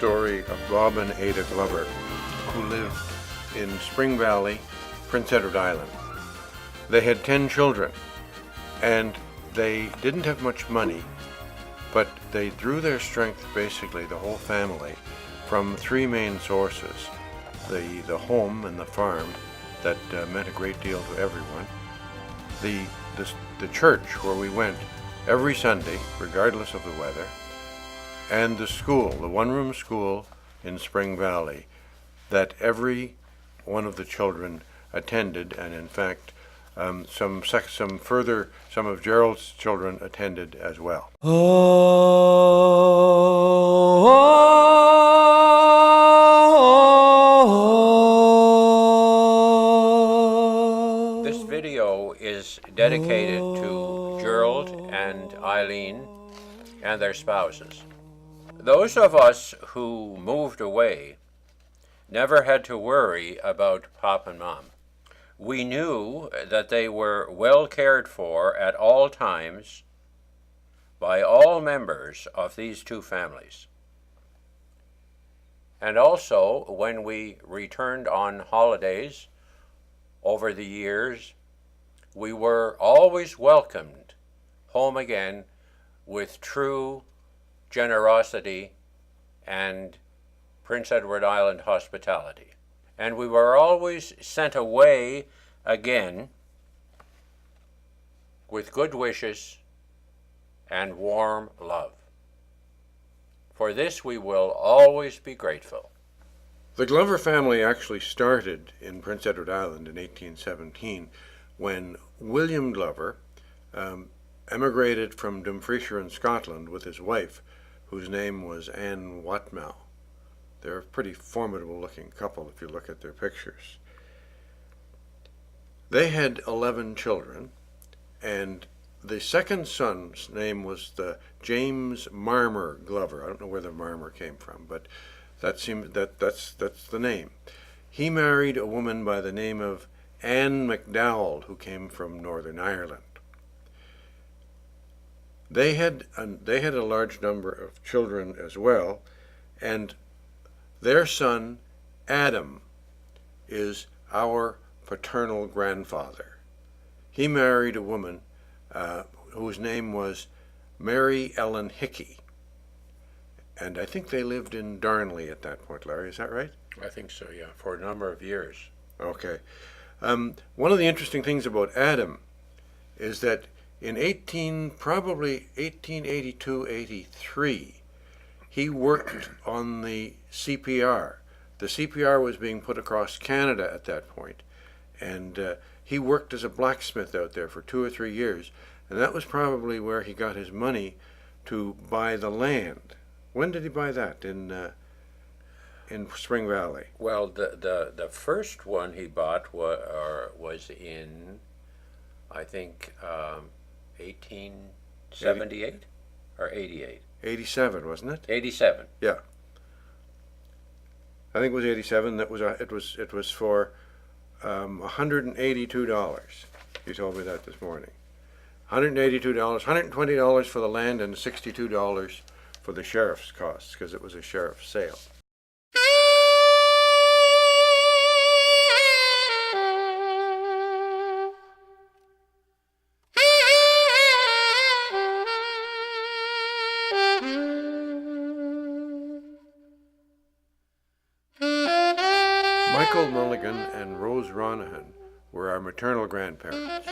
story of Bob and Ada Glover, who lived in Spring Valley, Prince Edward Island. They had 10 children, and they didn't have much money, but they drew their strength, basically the whole family, from three main sources. The home and the farm that meant a great deal to everyone. The church where we went every Sunday, regardless of the weather, and the school, the one-room school in Spring Valley that every one of the children attended, and in fact some of Gerald's children attended as well. This video is dedicated to Gerald and Eileen and their spouses. Those of us who moved away never had to worry about Pop and Mom. We knew that they were well cared for at all times by all members of these two families. And also, when we returned on holidays over the years, we were always welcomed home again with true generosity and Prince Edward Island hospitality. And we were always sent away again with good wishes and warm love. For this we will always be grateful. The Glover family actually started in Prince Edward Island in 1817 when William Glover emigrated from Dumfriesshire in Scotland with his wife, whose name was Anne Watmow. They're a pretty formidable looking couple if you look at their pictures. They had 11 children, and the second son's name was the James Marmer Glover. I don't know where the Marmer came from, but that's the name. He married a woman by the name of Anne MacDowell, who came from Northern Ireland. They had a large number of children as well, and their son Adam is our paternal grandfather. He married a woman whose name was Mary Ellen Hickey, and I think they lived in Darnley at that point. Larry, is that right? I think so, yeah, for a number of years. Okay. One of the interesting things about Adam is that in probably 1882-83, he worked on the CPR. The CPR was being put across Canada at that point, and he worked as a blacksmith out there for 2 or 3 years, and that was probably where he got his money to buy the land. When did he buy that? In Spring Valley? Well, the first one he bought was in, I think, 1878 or 88. 87, wasn't it? 87. Yeah. I think it was 87. It was for $182. You told me that this morning. $182, $120 for the land and $62 for the sheriff's costs, because it was a sheriff's sale. Michael Mulligan and Rose Ronahan were our maternal grandparents.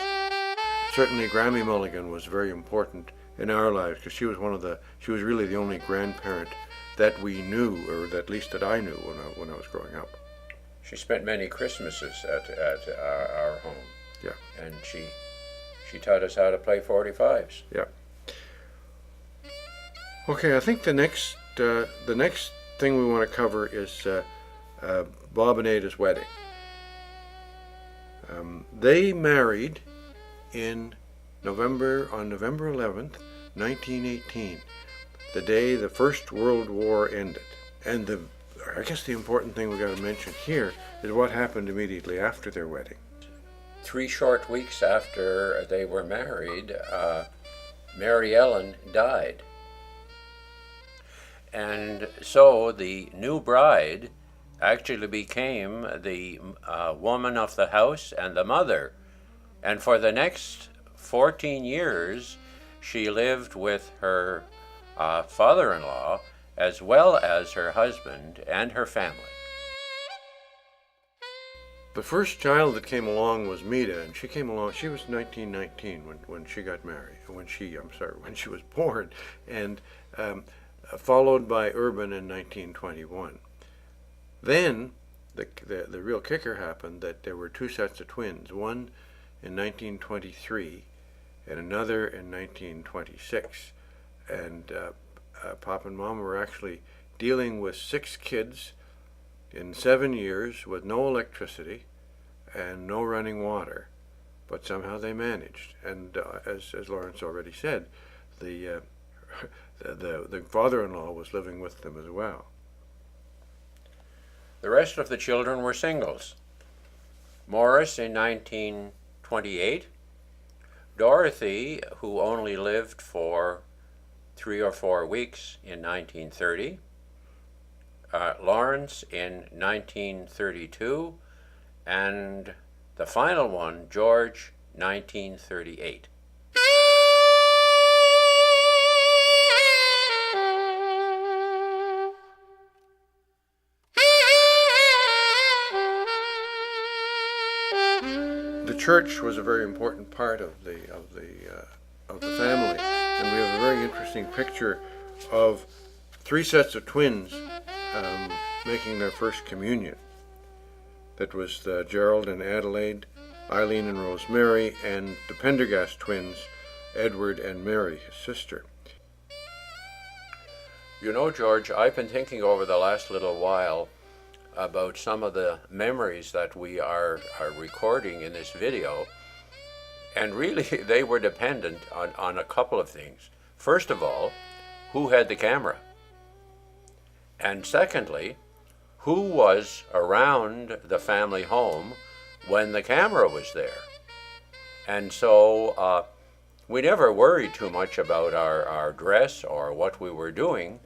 Certainly Grammy Mulligan was very important in our lives because she was really the only grandparent that we knew, or at least that I knew when I was growing up. She spent many Christmases at our home. Yeah. And she taught us how to play 45s. Yeah. Okay, I think the next thing we want to cover is Bob and Ada's wedding. They married on November 11th, 1918, the day the First World War ended. And I guess the important thing we got to mention here is what happened immediately after their wedding. 3 short weeks after they were married, Mary Ellen died. And so the new bride actually became the woman of the house and the mother. And for the next 14 years, she lived with her father-in-law as well as her husband and her family. The first child that came along was Mita, and she came along. She was 1919 when she got married. When she was born, and followed by Urban in 1921. Then the real kicker happened, that there were two sets of twins, one in 1923 and another in 1926. And Pop and Mom were actually dealing with 6 kids in 7 years with no electricity and no running water. But somehow they managed. And as Lawrence already said, the father-in-law was living with them as well. The rest of the children were singles. Morris in 1928, Dorothy, who only lived for 3 or 4 weeks, in 1930, Lawrence in 1932, and the final one, George, 1938. The church was a very important part of the family, and we have a very interesting picture of 3 sets of twins making their first communion. That was Gerald and Adelaide, Eileen and Rosemary, and the Pendergast twins, Edward and Mary, his sister. You know, George, I've been thinking over the last little while about some of the memories that we are recording in this video, and really they were dependent on a couple of things. First of all, who had the camera? And secondly, who was around the family home when the camera was there? And so we never worried too much about our dress or what we were doing,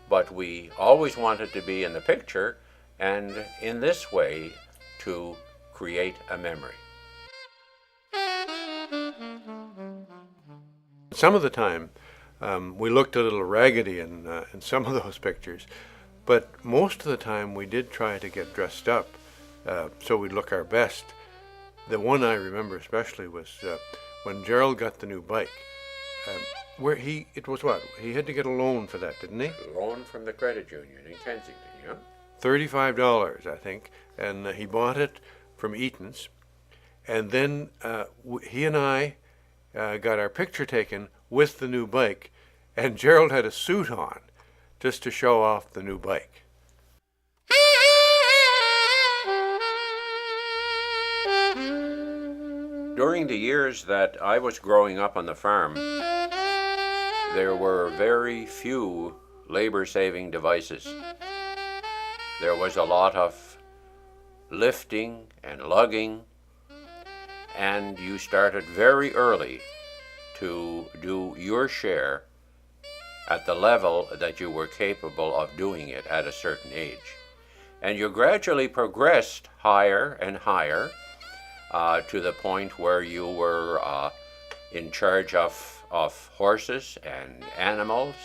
but we always wanted to be in the picture, and in this way to create a memory. Some of the time we looked a little raggedy in some of those pictures, but most of the time we did try to get dressed up so we'd look our best. The one I remember especially was when Gerald got the new bike. He had to get a loan for that, didn't he? A loan from the credit union in Kensington, yeah. $35, I think, and he bought it from Eaton's, and then he and I got our picture taken with the new bike, and Gerald had a suit on just to show off the new bike. During the years that I was growing up on the farm, there were very few labor-saving devices. There was a lot of lifting and lugging, and you started very early to do your share at the level that you were capable of doing it at a certain age. And you gradually progressed higher and higher to the point where you were in charge of horses and animals,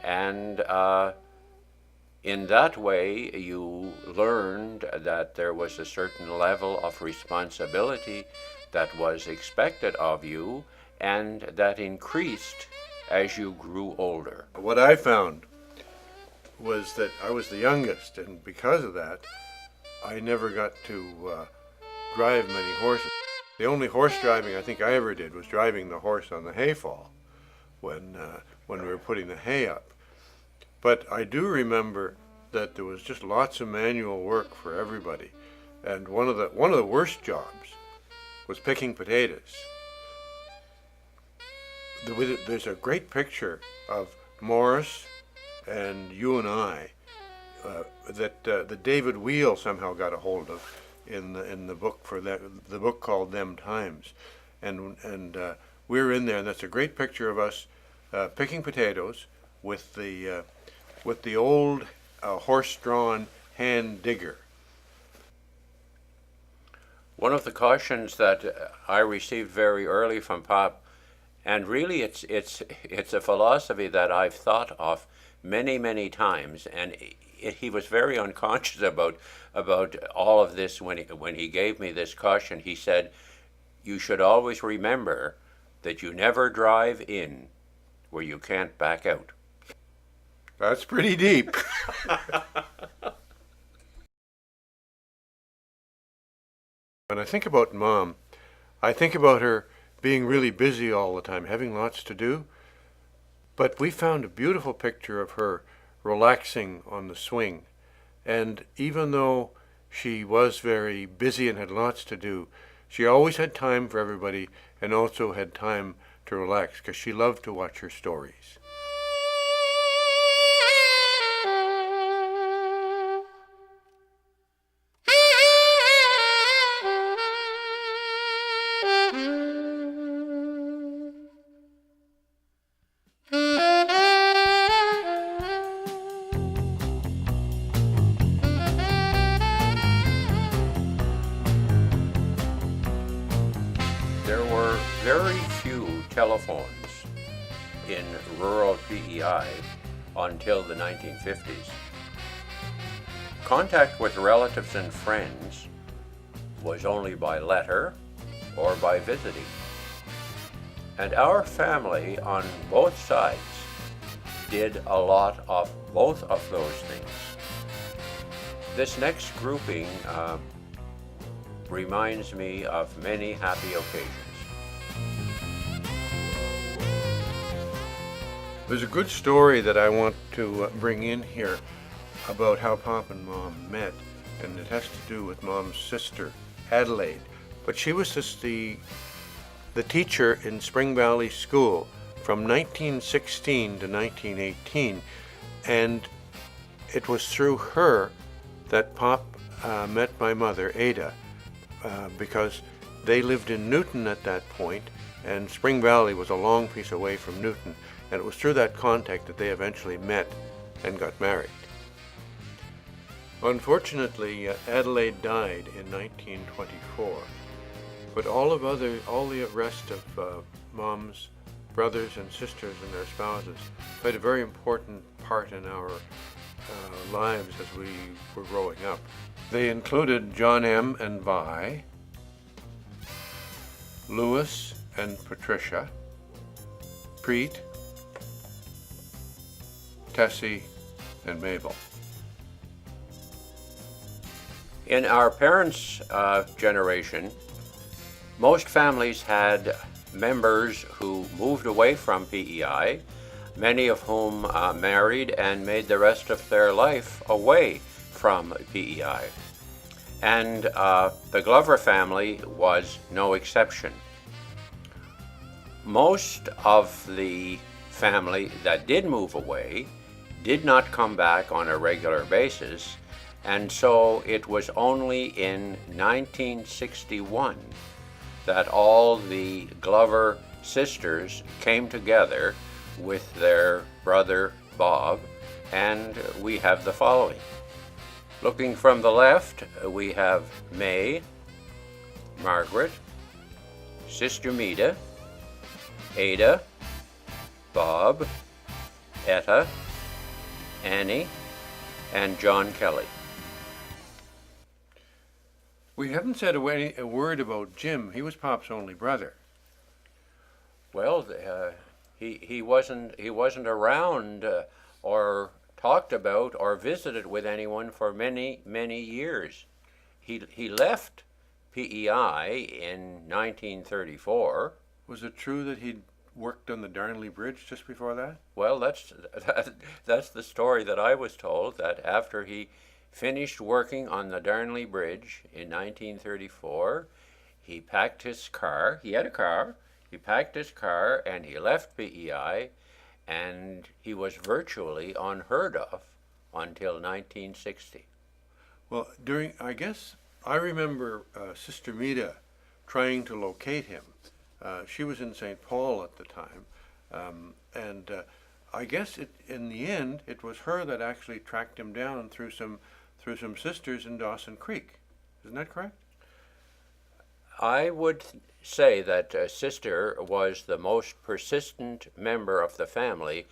and in that way you learned that there was a certain level of responsibility that was expected of you, and that increased as you grew older. What I found was that I was the youngest, and because of that, I never got to drive many horses. The only horse driving I think I ever did was driving the horse on the hay fall when we were putting the hay up. But I do remember that there was just lots of manual work for everybody, and one of the worst jobs was picking potatoes. There's a great picture of Morris and you and I that David Wheel somehow got a hold of in the book the book called Them Times, and we were in there, and that's a great picture of us picking potatoes with the with the old horse-drawn hand digger. One of the cautions that I received very early from Pop, and really it's a philosophy that I've thought of many times, and he was very unconscious about all of this when he gave me this caution. He said, "You should always remember that you never drive in where you can't back out." That's pretty deep. When I think about Mom, I think about her being really busy all the time, having lots to do. But we found a beautiful picture of her relaxing on the swing. And even though she was very busy and had lots to do, she always had time for everybody and also had time to relax because she loved to watch her stories. There were very few telephones in rural PEI until the 1950s. Contact with relatives and friends was only by letter or by visiting. And our family on both sides did a lot of both of those things. This next grouping reminds me of many happy occasions. There's a good story that I want to bring in here about how Pop and Mom met, and it has to do with Mom's sister, Adelaide. But she was just the teacher in Spring Valley School from 1916 to 1918, and it was through her that Pop met my mother, Ada, because they lived in Newton at that point, and Spring Valley was a long piece away from Newton, and it was through that contact that they eventually met and got married. Unfortunately, Adelaide died in 1924, but all the rest of Mom's brothers and sisters and their spouses played a very important part in our lives as we were growing up. They included John M. and Vi, Louis and Patricia, Preet, Tessie, and Mabel. In our parents' generation, most families had members who moved away from PEI, many of whom married and made the rest of their life away from PEI. And the Glover family was no exception. Most of the family that did move away did not come back on a regular basis, and so it was only in 1961 that all the Glover sisters came together with their brother Bob, and we have the following. Looking from the left, we have May, Margaret, Sister Mida, Ada, Bob, Etta, Annie, and John Kelly. We haven't said a word about Jim. He was Pop's only brother. Well, he wasn't around or talked about or visited with anyone for many years. He left PEI in 1934. Was it true that he'd worked on the Darnley Bridge just before that? Well, that's the story that I was told, that after he finished working on the Darnley Bridge in 1934, he packed his car. He had a car. He packed his car and he left PEI, and he was virtually unheard of until 1960. Well, I remember Sister Mida trying to locate him. She was in St. Paul at the time, and I guess in the end, it was her that actually tracked him down through some sisters in Dawson Creek. Isn't that correct? I would say that Sister was the most persistent member of the family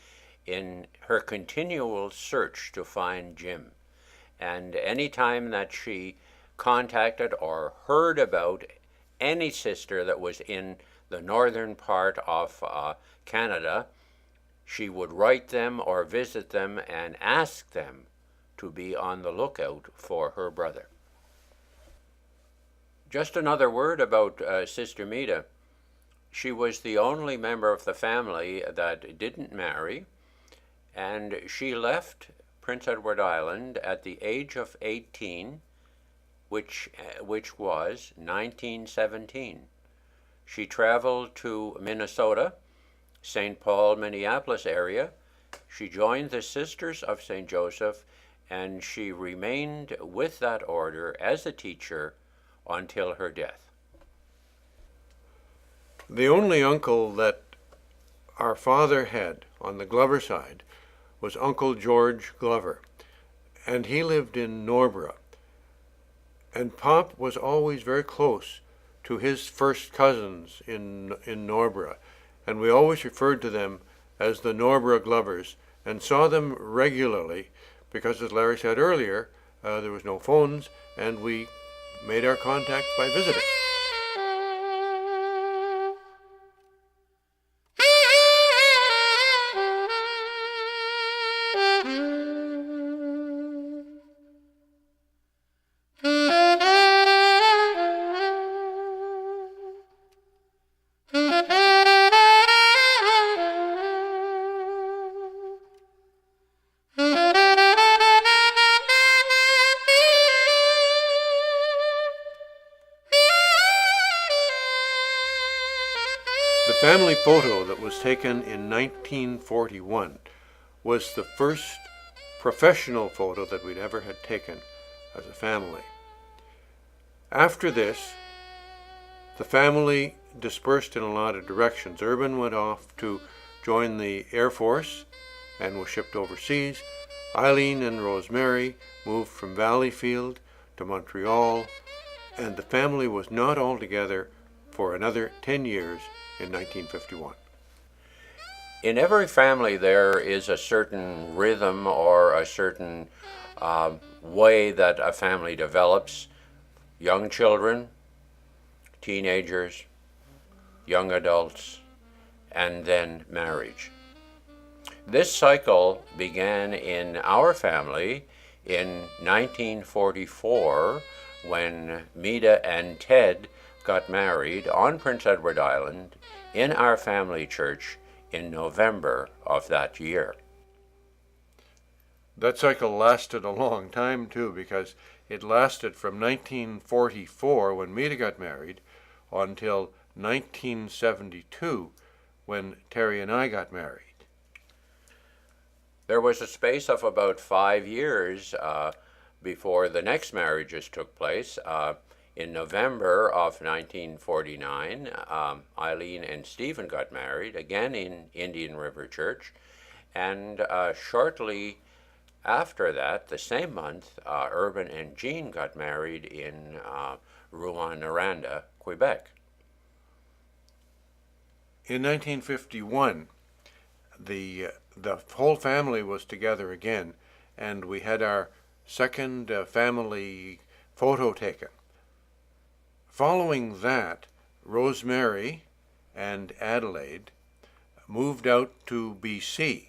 in her continual search to find Jim. And any time that she contacted or heard about any sister that was in the northern part of Canada, she would write them or visit them and ask them to be on the lookout for her brother. Just another word about Sister Mida. She was the only member of the family that didn't marry, and she left Prince Edward Island at the age of 18, which was 1917. She traveled to Minnesota, St. Paul, Minneapolis area. She joined the Sisters of St. Joseph, and she remained with that order as a teacher until her death. The only uncle that our father had on the Glover side was Uncle George Glover, and he lived in Norborough. And Pop was always very close to his first cousins in Norborough, and we always referred to them as the Norborough Glovers and saw them regularly because, as Larry said earlier, there was no phones, and we made our contacts by visiting. The family photo that was taken in 1941 was the first professional photo that we'd ever had taken as a family. After this, the family dispersed in a lot of directions. Urban went off to join the Air Force and was shipped overseas. Eileen and Rosemary moved from Valleyfield to Montreal, and the family was not all together for another 10 years in 1951. In every family there is a certain rhythm or a certain way that a family develops. Young children, teenagers, young adults, and then marriage. This cycle began in our family in 1944 when Mida and Ted got married on Prince Edward Island in our family church in November of that year. That cycle lasted a long time too, because it lasted from 1944 when Mida got married until 1972 when Terry and I got married. There was a space of about 5 years before the next marriages took place. In November of 1949, Eileen and Stephen got married, again in Indian River Church, and shortly after that, the same month, Urban and Jean got married in Rouyn-Noranda, Quebec. In 1951, the whole family was together again, and we had our second family photo taken. Following that, Rosemary and Adelaide moved out to BC.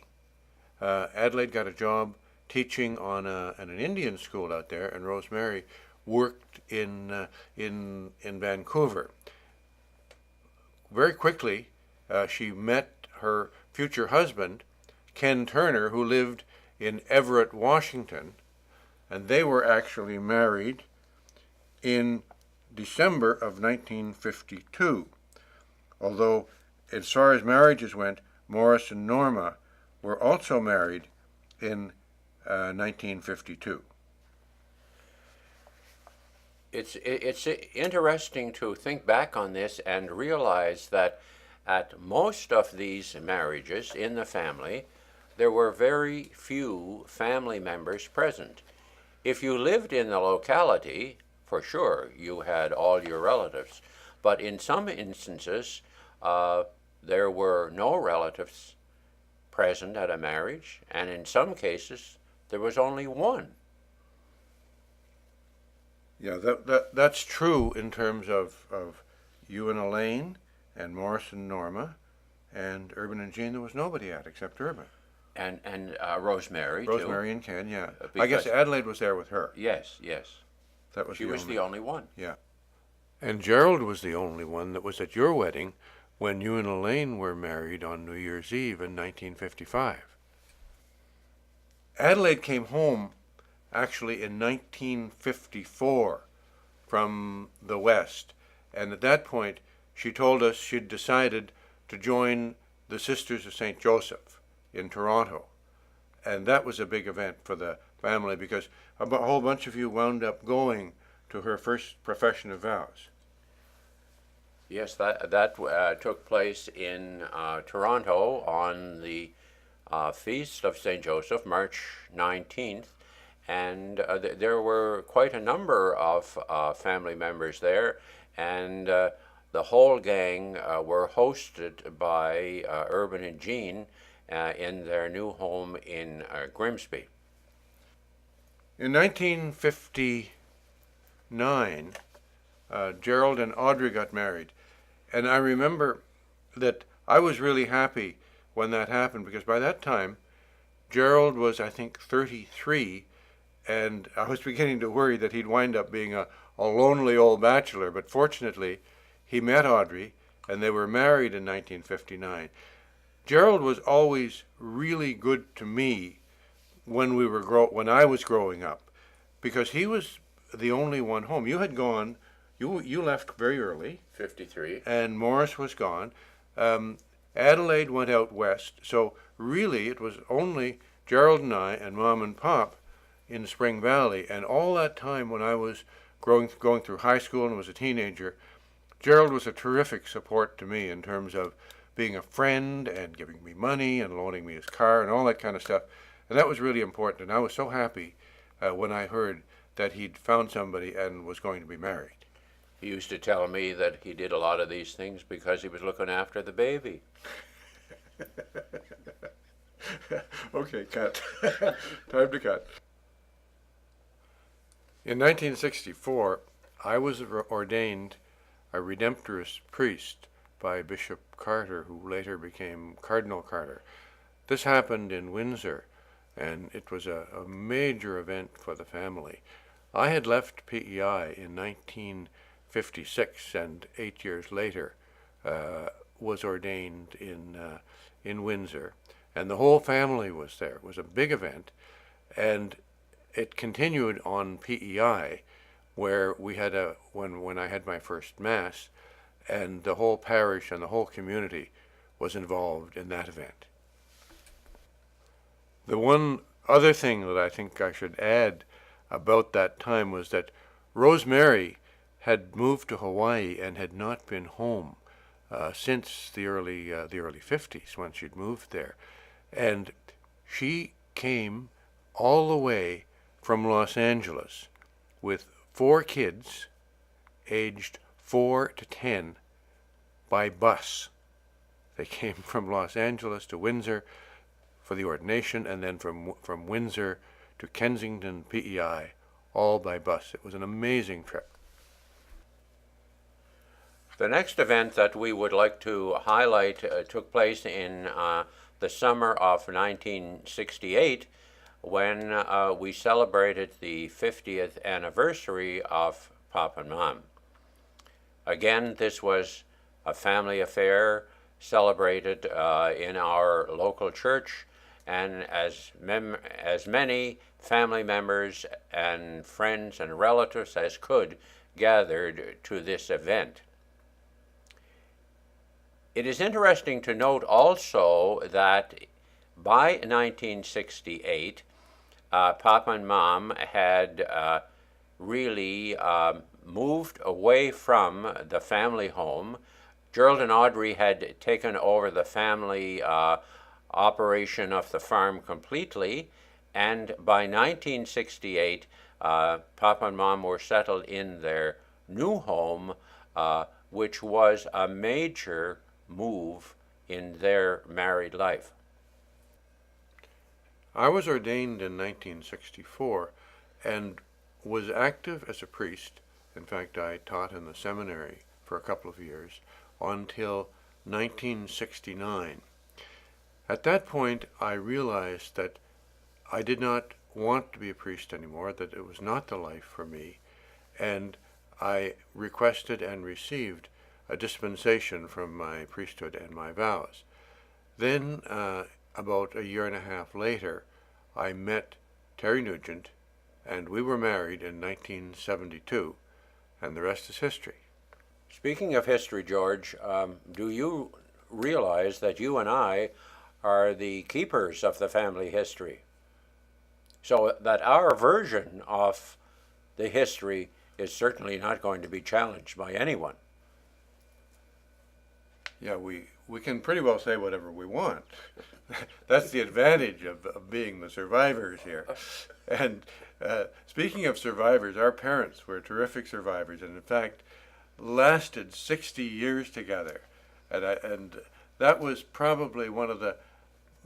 Adelaide got a job teaching on an Indian school out there, and Rosemary worked in Vancouver. Very quickly, she met her future husband, Ken Turner, who lived in Everett, Washington, and they were actually married in December of 1952. Although, as far as marriages went, Morris and Norma were also married in 1952. It's interesting to think back on this and realize that at most of these marriages in the family, there were very few family members present. If you lived in the locality, for sure, you had all your relatives. But in some instances, there were no relatives present at a marriage, and in some cases, there was only one. Yeah, that's true in terms of you and Elaine and Morris and Norma, and Urban and Jean. There was nobody at except Urban. And Rosemary, too. Rosemary and Ken, yeah. I Because- guess Adelaide was there with her. Yes, yes. That was She the was only. the only one. Yeah. And Gerald was the only one that was at your wedding when you and Elaine were married on New Year's Eve in 1955. Adelaide came home actually in 1954 from the West. And at that point, she told us she'd decided to join the Sisters of St. Joseph in Toronto. And that was a big event for the family because a whole bunch of you wound up going to her first profession of vows. Yes, that took place in Toronto on the feast of St. Joseph, March 19th. And there were quite a number of family members there. And the whole gang were hosted by Urban and Jean in their new home in Grimsby. In 1959, Gerald and Audrey got married. And I remember that I was really happy when that happened because by that time, Gerald was, I think, 33, and I was beginning to worry that he'd wind up being a lonely old bachelor. But fortunately, he met Audrey, and they were married in 1959. Gerald was always really good to me when when I was growing up, because he was the only one home. You had gone. You left very early. 53. And Morris was gone. Adelaide went out west. So really, it was only Gerald and I and Mom and Pop in Spring Valley. And all that time when I was going through high school and was a teenager, Gerald was a terrific support to me in terms of being a friend and giving me money and loaning me his car and all that kind of stuff. And that was really important. And I was so happy when I heard that he'd found somebody and was going to be married. He used to tell me that he did a lot of these things because he was looking after the baby. Okay, cut. Time to cut. In 1964, I was ordained a Redemptorist priest by Bishop Carter, who later became Cardinal Carter. This happened in Windsor, and it was a major event for the family. I had left PEI in 1956, and 8 years later was ordained in Windsor, and the whole family was there. It was a big event, and it continued on PEI, where we had when I had my first Mass, and the whole parish and the whole community was involved in that event. The one other thing that I think I should add about that time was that Rosemary had moved to Hawaii and had not been home since the early 50s when she'd moved there. And she came all the way from Los Angeles with 4 kids aged 4 to 10 by bus. They came from Los Angeles to Windsor for the ordination, and then from Windsor to Kensington, PEI, all by bus. It was an amazing trip. The next event that we would like to highlight took place in the summer of 1968 when we celebrated the 50th anniversary of Pop and Mom. Again, this was a family affair celebrated in our local church, and as many family members and friends and relatives as could gathered to this event. It is interesting to note also that by 1968, Pop and Mom had really moved away from the family home. Gerald and Audrey had taken over the family operation of the farm completely, and by 1968, Papa and Mom were settled in their new home, which was a major move in their married life. I was ordained in 1964 and was active as a priest. In fact, I taught in the seminary for a couple of years until 1969. At that point, I realized that I did not want to be a priest anymore, that it was not the life for me, and I requested and received a dispensation from my priesthood and my vows. Then, about a year and a half later, I met Terry Nugent, and we were married in 1972, and the rest is history. Speaking of history, George, do you realize that you and I are the keepers of the family history? So that our version of the history is certainly not going to be challenged by anyone. Yeah, we can pretty well say whatever we want. That's the advantage of being the survivors here. And speaking of survivors, our parents were terrific survivors, and in fact lasted 60 years together. And that was probably one of the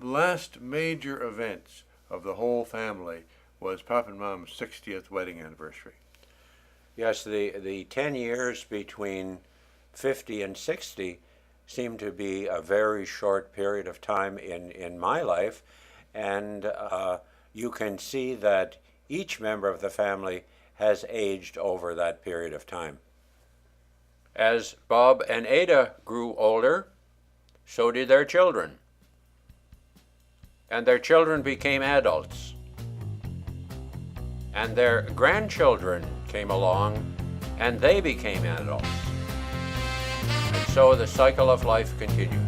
last major events of the whole family, was Pop and Mom's 60th wedding anniversary. Yes, the 10 years between 50 and 60 seemed to be a very short period of time in my life, and you can see that each member of the family has aged over that period of time. As Bob and Ada grew older, so did their children. And their children became adults. And their grandchildren came along, and they became adults. And so the cycle of life continued.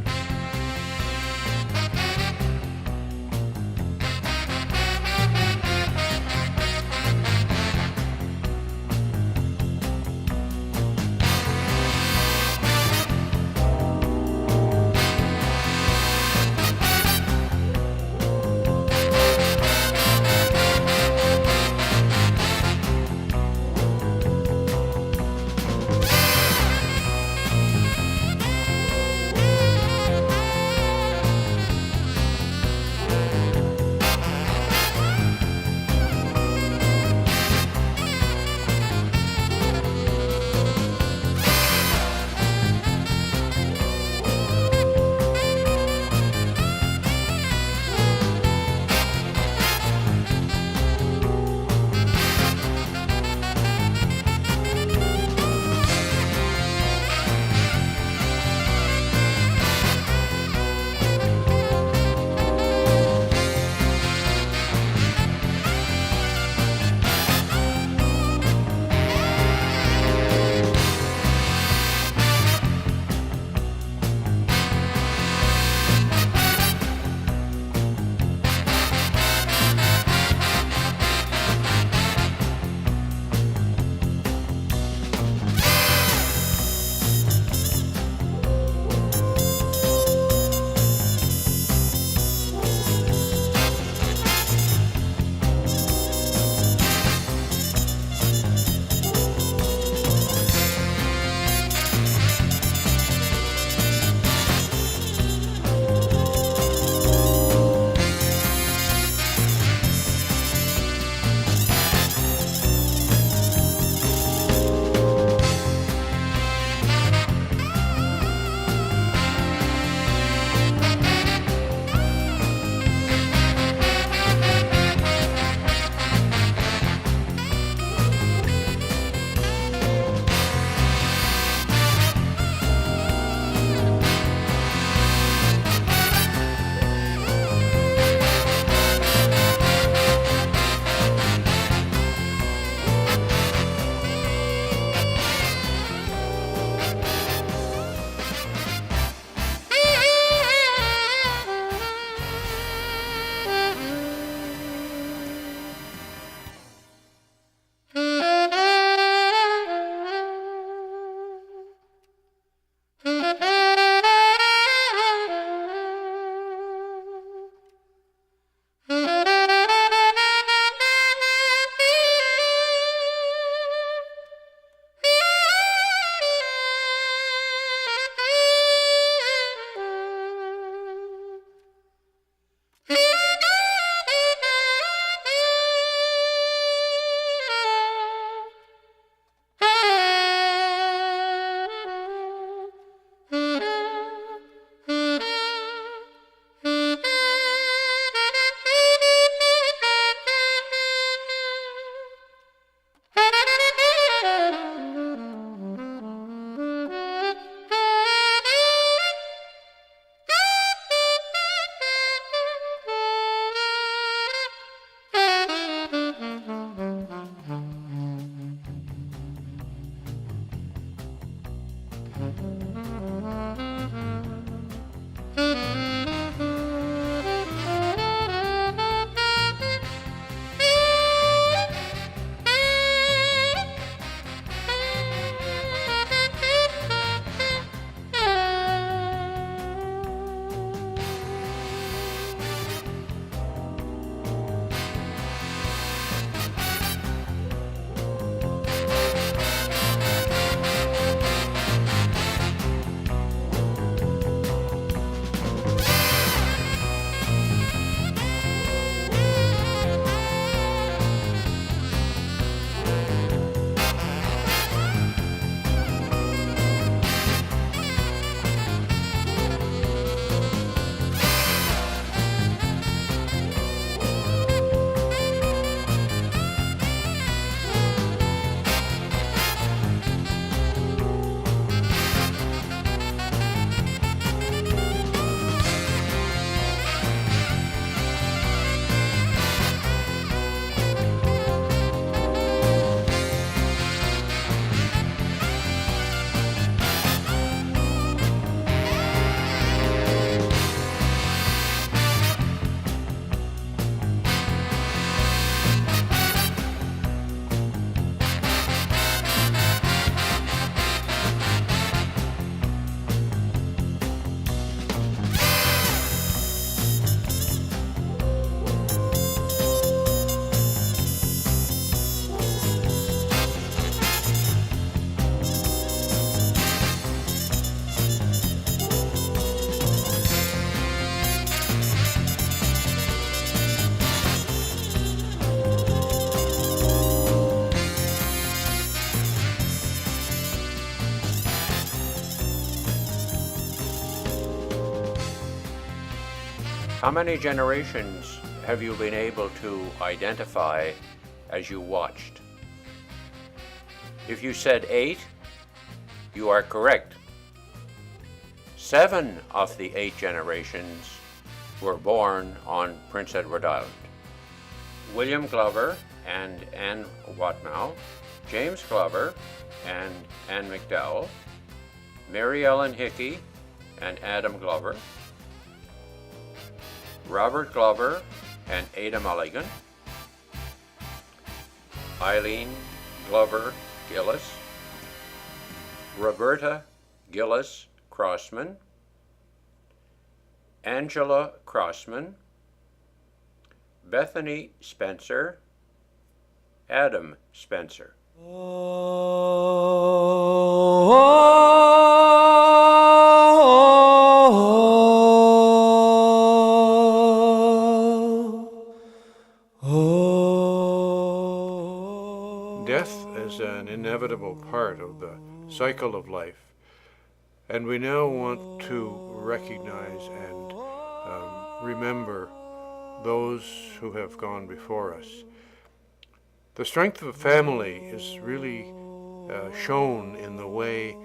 How many generations have you been able to identify as you watched? If you said 8, you are correct. 7 of the 8 generations were born on Prince Edward Island. William Glover and Anne Watnow, James Glover and Anne McDowell, Mary Ellen Hickey and Adam Glover, Robert Glover and Ada Mulligan, Eileen Glover Gillis, Roberta Gillis Crossman, Angela Crossman, Bethany Spencer, Adam Spencer. Death is an inevitable part of the cycle of life, and we now want to recognize and remember those who have gone before us. The strength of a family is really shown in the way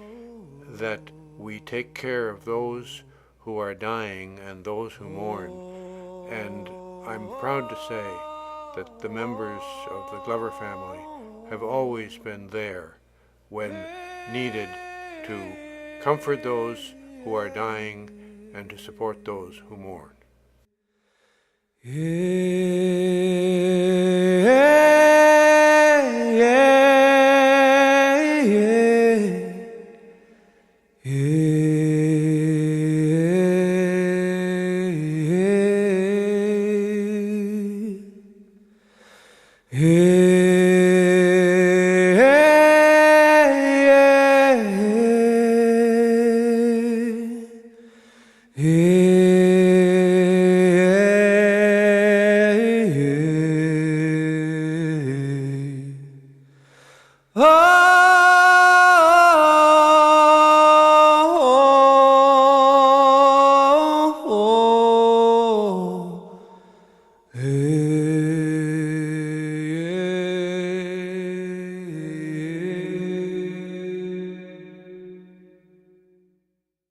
that we take care of those who are dying and those who mourn. And I'm proud to say that the members of the Glover family have always been there when needed to comfort those who are dying and to support those who mourn.